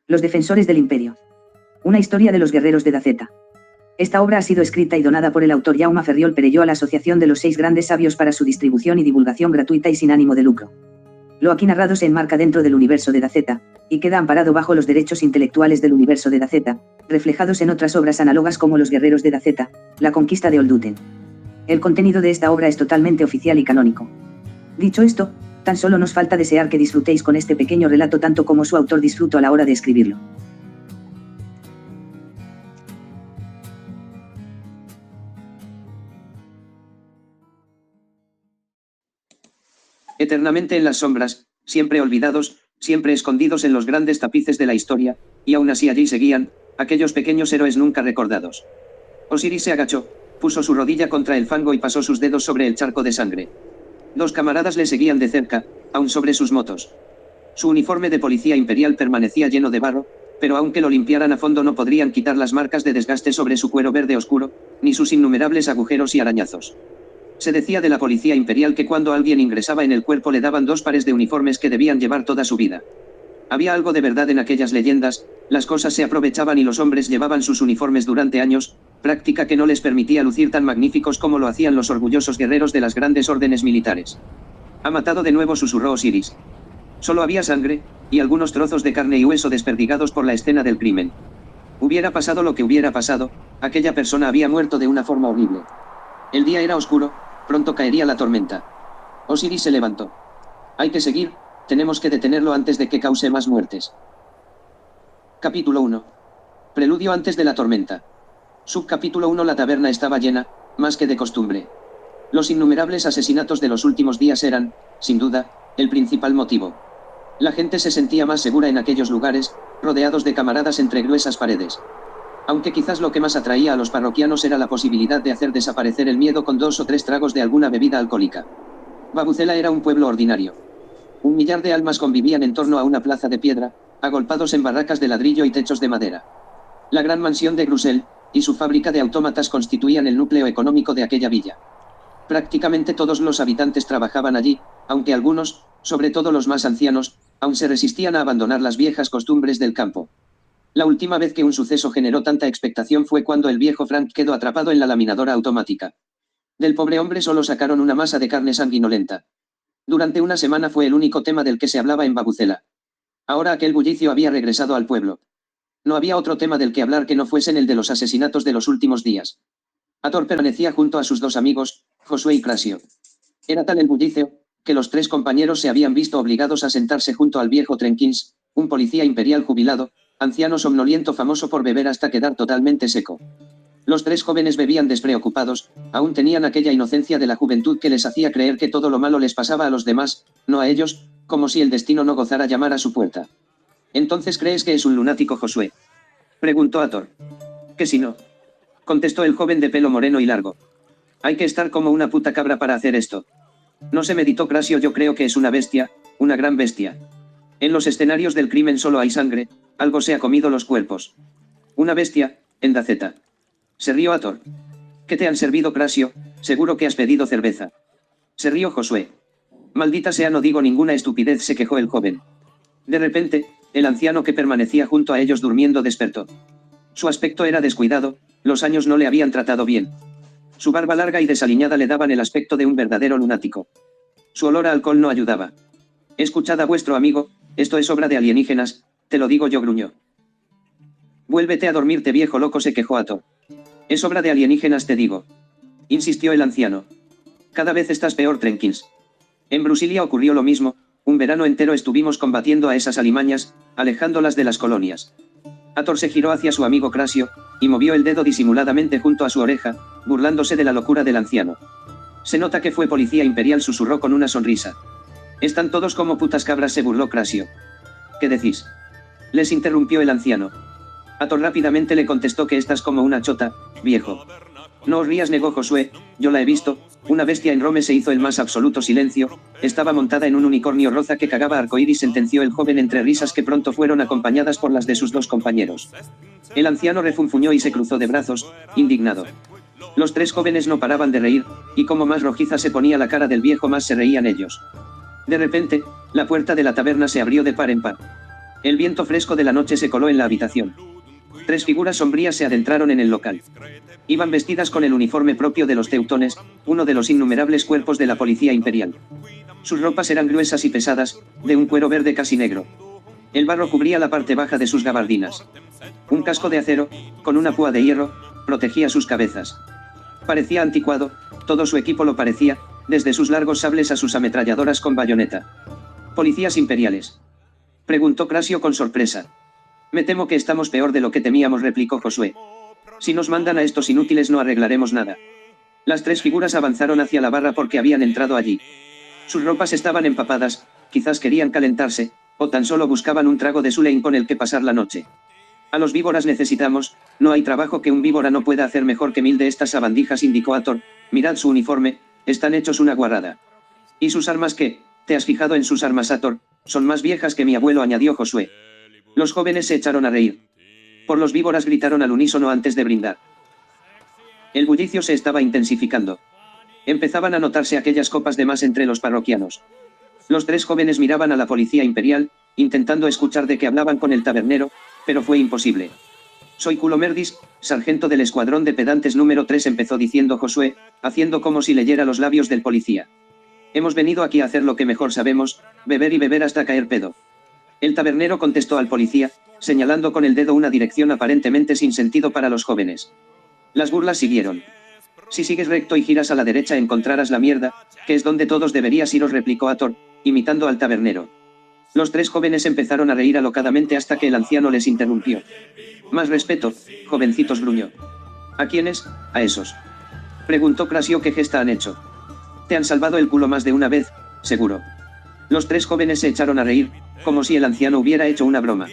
Los defensores del imperio. Una historia de los guerreros de Daceta. Esta obra ha sido escrita y donada por el autor Jaume Ferriol Perelló a la Asociación de los 6 Grandes Sabios para su distribución y divulgación gratuita y sin ánimo de lucro. Lo aquí narrado se enmarca dentro del universo de Daceta, y queda amparado bajo los derechos intelectuales del universo de Daceta, reflejados en otras obras análogas como Los Guerreros de Daceta, La Conquista de Olduten. El contenido de esta obra es totalmente oficial y canónico. Dicho esto, tan solo nos falta desear que disfrutéis con este pequeño relato tanto como su autor disfrutó a la hora de escribirlo. Eternamente en las sombras, siempre olvidados, siempre escondidos en los grandes tapices de la historia, y aún así allí seguían, aquellos pequeños héroes nunca recordados. Osiris se agachó, puso su rodilla contra el fango y pasó sus dedos sobre el charco de sangre. 2 camaradas le seguían de cerca, aún sobre sus motos. Su uniforme de policía imperial permanecía lleno de barro, pero aunque lo limpiaran a fondo no podrían quitar las marcas de desgaste sobre su cuero verde oscuro, ni sus innumerables agujeros y arañazos. Se decía de la policía imperial que cuando alguien ingresaba en el cuerpo le daban 2 pares de uniformes que debían llevar toda su vida. Había algo de verdad en aquellas leyendas, las cosas se aprovechaban y los hombres llevaban sus uniformes durante años, práctica que no les permitía lucir tan magníficos como lo hacían los orgullosos guerreros de las grandes órdenes militares. Ha matado de nuevo, susurró Osiris. Solo había sangre, y algunos trozos de carne y hueso desperdigados por la escena del crimen. Hubiera pasado lo que hubiera pasado, aquella persona había muerto de una forma horrible. El día era oscuro, pronto caería la tormenta. Osiris se levantó. Hay que seguir, tenemos que detenerlo antes de que cause más muertes. Capítulo 1. Preludio antes de la tormenta. Subcapítulo 1. La taberna estaba llena, más que de costumbre. Los innumerables asesinatos de los últimos días eran, sin duda, el principal motivo. La gente se sentía más segura en aquellos lugares, rodeados de camaradas entre gruesas paredes. Aunque quizás lo que más atraía a los parroquianos era la posibilidad de hacer desaparecer el miedo con 2 o 3 tragos de alguna bebida alcohólica. Babucela era un pueblo ordinario. 1 millar de almas convivían en torno a una plaza de piedra, agolpados en barracas de ladrillo y techos de madera. La gran mansión de Grusel, y su fábrica de autómatas constituían el núcleo económico de aquella villa. Prácticamente todos los habitantes trabajaban allí, aunque algunos, sobre todo los más ancianos, aún se resistían a abandonar las viejas costumbres del campo. La última vez que un suceso generó tanta expectación fue cuando el viejo Frank quedó atrapado en la laminadora automática. Del pobre hombre solo sacaron una masa de carne sanguinolenta. Durante una semana fue el único tema del que se hablaba en Babucela. Ahora aquel bullicio había regresado al pueblo. No había otro tema del que hablar que no fuesen el de los asesinatos de los últimos días. Hathor permanecía junto a sus 2 amigos, Josué y Crasio. Era tal el bullicio, que los 3 compañeros se habían visto obligados a sentarse junto al viejo Trenkins, un policía imperial jubilado, anciano somnoliento famoso por beber hasta quedar totalmente seco. Los 3 jóvenes bebían despreocupados, aún tenían aquella inocencia de la juventud que les hacía creer que todo lo malo les pasaba a los demás, no a ellos, como si el destino no gozara llamar a su puerta. ¿Entonces crees que es un lunático, Josué?, preguntó Hathor. ¿Que si no?, contestó el joven de pelo moreno y largo. Hay que estar como una puta cabra para hacer esto. No se meditó Crasio. Yo creo que es una bestia, una gran bestia. En los escenarios del crimen solo hay sangre, algo se ha comido los cuerpos. Una bestia, en Daceta. Se rió Hathor. ¿Qué te han servido, Crasio? Seguro que has pedido cerveza. Se rió Josué. Maldita sea, no digo ninguna estupidez, se quejó el joven. De repente, el anciano que permanecía junto a ellos durmiendo despertó. Su aspecto era descuidado, los años no le habían tratado bien. Su barba larga y desaliñada le daban el aspecto de un verdadero lunático. Su olor a alcohol no ayudaba. Escuchad a vuestro amigo, esto es obra de alienígenas, te lo digo yo, gruñó. Vuélvete a dormirte, viejo loco, se quejó Hathor. Es obra de alienígenas, te digo, insistió el anciano. Cada vez estás peor, Trenkins. En Brusilia ocurrió lo mismo, un verano entero estuvimos combatiendo a esas alimañas, alejándolas de las colonias. Hathor se giró hacia su amigo Crasio, y movió el dedo disimuladamente junto a su oreja, burlándose de la locura del anciano. Se nota que fue policía imperial, susurró con una sonrisa. Están todos como putas cabras, se burló Crasio. ¿Qué decís?, les interrumpió el anciano. Hathor rápidamente le contestó que estás como una chota, viejo. No os rías, negó Josué, yo la he visto, una bestia en Rome. Se hizo el más absoluto silencio, estaba montada en un unicornio rosa que cagaba arcoíris, sentenció el joven entre risas que pronto fueron acompañadas por las de sus 2 compañeros. El anciano refunfuñó y se cruzó de brazos, indignado. Los 3 jóvenes no paraban de reír, y como más rojiza se ponía la cara del viejo más se reían ellos. De repente, la puerta de la taberna se abrió de par en par. El viento fresco de la noche se coló en la habitación. 3 figuras sombrías se adentraron en el local. Iban vestidas con el uniforme propio de los teutones, uno de los innumerables cuerpos de la policía imperial. Sus ropas eran gruesas y pesadas, de un cuero verde casi negro. El barro cubría la parte baja de sus gabardinas. Un casco de acero, con una púa de hierro, protegía sus cabezas. Parecía anticuado, todo su equipo lo parecía, desde sus largos sables a sus ametralladoras con bayoneta. ¿Policías imperiales?, preguntó Crasio con sorpresa. Me temo que estamos peor de lo que temíamos, replicó Josué. Si nos mandan a estos inútiles no arreglaremos nada. Las 3 figuras avanzaron hacia la barra porque habían entrado allí. Sus ropas estaban empapadas, quizás querían calentarse, o tan solo buscaban un trago de Sulein con el que pasar la noche. A los víboras necesitamos, no hay trabajo que un víbora no pueda hacer mejor que 1000 de estas sabandijas, indicó Ator. Mirad su uniforme, están hechos una guarrada. ¿Y sus armas qué? ¿Te has fijado en sus armas, Ator? Son más viejas que mi abuelo, añadió Josué. Los jóvenes se echaron a reír. Por los víboras gritaron al unísono antes de brindar. El bullicio se estaba intensificando. Empezaban a notarse aquellas copas de más entre los parroquianos. Los 3 jóvenes miraban a la policía imperial, intentando escuchar de qué hablaban con el tabernero, pero fue imposible. Soy Culomerdis, sargento del escuadrón de pedantes número 3, empezó diciendo Josué, haciendo como si leyera los labios del policía. Hemos venido aquí a hacer lo que mejor sabemos, beber y beber hasta caer pedo. El tabernero contestó al policía, señalando con el dedo una dirección aparentemente sin sentido para los jóvenes. Las burlas siguieron. Si sigues recto y giras a la derecha encontrarás la mierda, que es donde todos deberías iros, replicó Ator, imitando al tabernero. Los 3 jóvenes empezaron a reír alocadamente hasta que el anciano les interrumpió. Más respeto, jovencitos, gruñó. ¿A quiénes? A esos. Preguntó Crasio. ¿Qué gesta han hecho? Te han salvado el culo más de una vez, seguro. Los 3 jóvenes se echaron a reír, como si el anciano hubiera hecho una broma.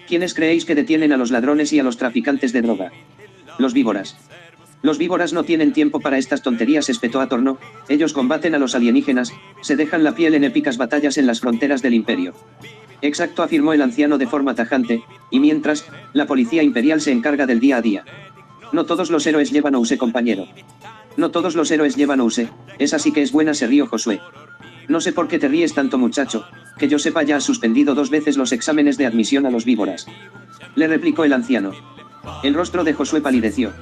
¿Quiénes creéis que detienen a los ladrones y a los traficantes de droga? Los víboras. Los víboras no tienen tiempo para estas tonterías, espetó Ator. No, ellos combaten a los alienígenas, se dejan la piel en épicas batallas en las fronteras del imperio. Exacto, afirmó el anciano de forma tajante, y mientras, la policía imperial se encarga del día a día. No todos los héroes llevan OUSE, compañero. No todos los héroes llevan OUSE, esa sí que es buena, se rió Josué. No sé por qué te ríes tanto, muchacho, que yo sepa ya has suspendido 2 veces los exámenes de admisión a los víboras. Le replicó el anciano. El rostro de Josué palideció.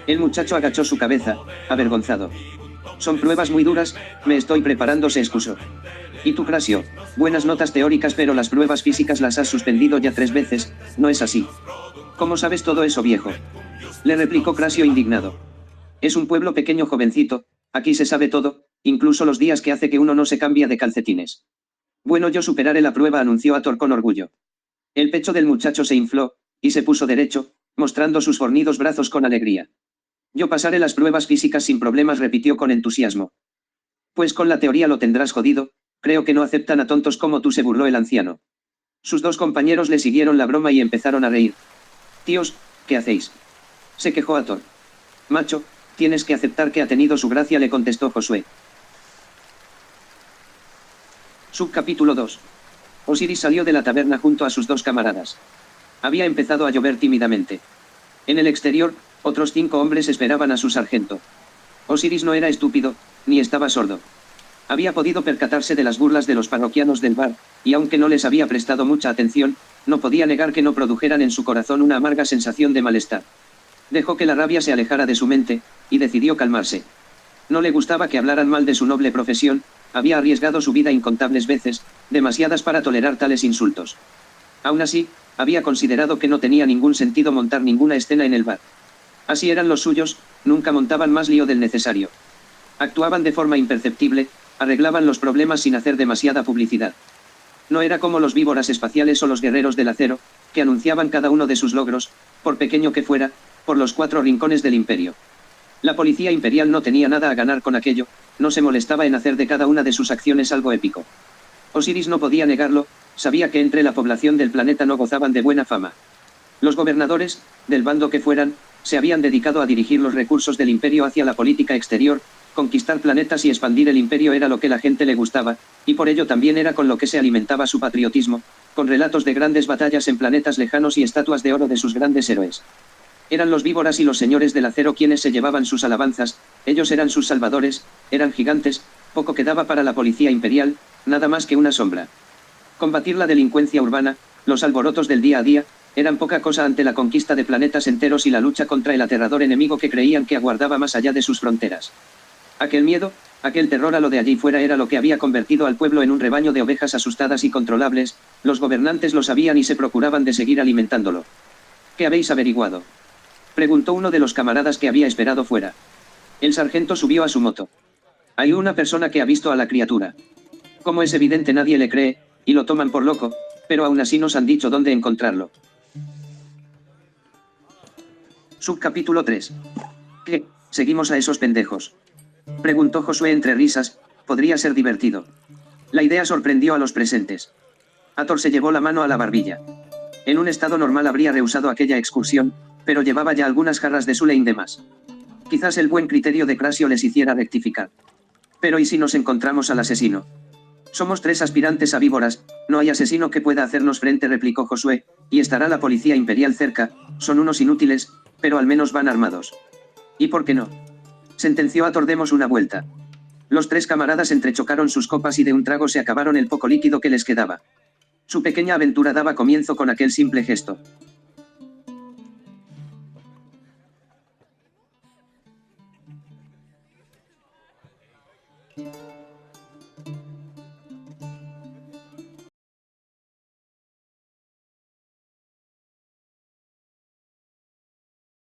El muchacho agachó su cabeza, avergonzado. Son pruebas muy duras, me estoy preparando, se excusó. Y tú, Crasio, buenas notas teóricas, pero las pruebas físicas las has suspendido ya 3 veces, ¿no es así? ¿Cómo sabes todo eso, viejo? Le replicó Crasio indignado. Es un pueblo pequeño, jovencito, aquí se sabe todo, incluso los días que hace que uno no se cambia de calcetines. Bueno, yo superaré la prueba, anunció Ator con orgullo. El pecho del muchacho se infló, y se puso derecho, mostrando sus fornidos brazos con alegría. Yo pasaré las pruebas físicas sin problemas, repitió con entusiasmo. Pues con la teoría lo tendrás jodido, creo que no aceptan a tontos como tú, se burló el anciano. Sus 2 compañeros le siguieron la broma y empezaron a reír. Tíos, ¿qué hacéis? Se quejó Ator. Macho, tienes que aceptar que ha tenido su gracia, le contestó Josué. Subcapítulo 2. Osiris salió de la taberna junto a sus 2 camaradas. Había empezado a llover tímidamente. En el exterior, otros 5 hombres esperaban a su sargento. Osiris no era estúpido, ni estaba sordo. Había podido percatarse de las burlas de los parroquianos del bar, y aunque no les había prestado mucha atención, no podía negar que no produjeran en su corazón una amarga sensación de malestar. Dejó que la rabia se alejara de su mente, y decidió calmarse. No le gustaba que hablaran mal de su noble profesión, había arriesgado su vida incontables veces, demasiadas para tolerar tales insultos. Aún así, había considerado que no tenía ningún sentido montar ninguna escena en el bar. Así eran los suyos, nunca montaban más lío del necesario. Actuaban de forma imperceptible, arreglaban los problemas sin hacer demasiada publicidad. No era como los víboras espaciales o los guerreros del acero, que anunciaban cada uno de sus logros, por pequeño que fuera, por los 4 rincones del imperio. La policía imperial no tenía nada a ganar con aquello, no se molestaba en hacer de cada una de sus acciones algo épico. Osiris no podía negarlo, sabía que entre la población del planeta no gozaban de buena fama. Los gobernadores, del bando que fueran, se habían dedicado a dirigir los recursos del imperio hacia la política exterior, conquistar planetas y expandir el imperio era lo que la gente le gustaba, y por ello también era con lo que se alimentaba su patriotismo, con relatos de grandes batallas en planetas lejanos y estatuas de oro de sus grandes héroes. Eran los víboras y los señores del acero quienes se llevaban sus alabanzas, ellos eran sus salvadores, eran gigantes, poco quedaba para la policía imperial, nada más que una sombra. Combatir la delincuencia urbana, Los alborotos del día a día, eran poca cosa ante la conquista de planetas enteros y la lucha contra el aterrador enemigo que creían que aguardaba más allá de sus fronteras. Aquel miedo, aquel terror a lo de allí fuera era lo que había convertido al pueblo en un rebaño de ovejas asustadas y controlables, los gobernantes lo sabían y se procuraban de seguir alimentándolo. ¿Qué habéis averiguado?, preguntó uno de los camaradas que había esperado fuera. El sargento subió a su moto. Hay una persona que ha visto a la criatura. Como es evidente, nadie le cree, y lo toman por loco, pero aún así nos han dicho dónde encontrarlo. Subcapítulo 3. ¿Qué? ¿Seguimos a esos pendejos?, preguntó Josué entre risas. Podría ser divertido. La idea sorprendió a los presentes. Hathor se llevó la mano a la barbilla. En un estado normal habría rehusado aquella excursión, pero llevaba ya algunas jarras de Sulein de más. Quizás el buen criterio de Crasio les hiciera rectificar. Pero ¿y si nos encontramos al asesino? Somos 3 aspirantes a víboras, no hay asesino que pueda hacernos frente, replicó Josué, y estará la policía imperial cerca, son unos inútiles, pero al menos van armados. ¿Y por qué no?, sentenció Hathor. Demos una vuelta. Los 3 camaradas entrechocaron sus copas y de un trago se acabaron el poco líquido que les quedaba. Su pequeña aventura daba comienzo con aquel simple gesto.